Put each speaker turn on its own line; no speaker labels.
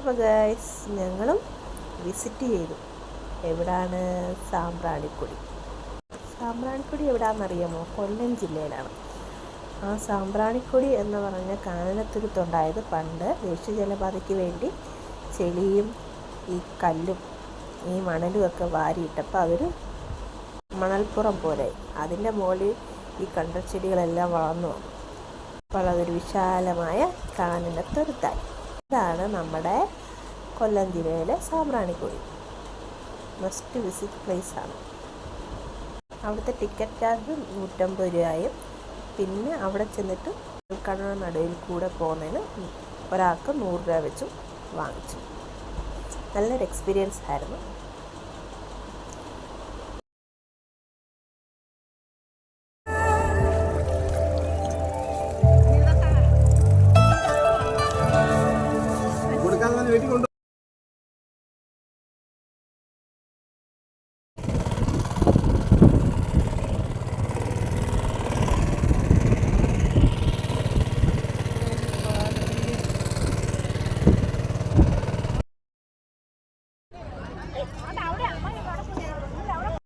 അപ്പോൾ ഗൈസ് ഞങ്ങളും വിസിറ്റ് ചെയ്തു. എവിടാണ്? സാമ്പ്രാണിക്കൊടി. സാമ്പ്രാണിക്കൊടി എവിടാണെന്നറിയാമോ? കൊല്ലം ജില്ലയിലാണ്. ആ സാമ്പ്രാണിക്കൊടി എന്ന് പറഞ്ഞ കാനനത്തുരുത്തുണ്ടായത് പണ്ട് ദേശീയജലപാതയ്ക്ക് വേണ്ടി ചെളിയും ഈ കല്ലും ഈ മണലും ഒക്കെ വാരിയിട്ടപ്പോൾ അതൊരു മണൽപ്പുറം പോലെ അതിൻ്റെ മുകളിൽ ഈ കണ്ടൽച്ചെടികളെല്ലാം വളർന്നു വന്നു. അപ്പോൾ അതൊരു വിശാലമായ കാനനത്തുരുത്തായി. ഇതാണ് നമ്മുടെ കൊല്ലം ജില്ലയിലെ സാമ്പ്രാണിക്കൊടി. Must visit പ്ലേസാണ്. അവിടുത്തെ ടിക്കറ്റ് ചാർജ് 150 രൂപയും പിന്നെ അവിടെ ചെന്നിട്ട് കടൽ നടുവിൽ കൂടെ പോകുന്നതിന് ഒരാൾക്ക് 100 രൂപ വെച്ചും വാങ്ങിച്ചു. നല്ലൊരു എക്സ്പീരിയൻസ് ആയിരുന്നു.
കൊടുക്കാതെ വീട്ടിൽ കൊണ്ട്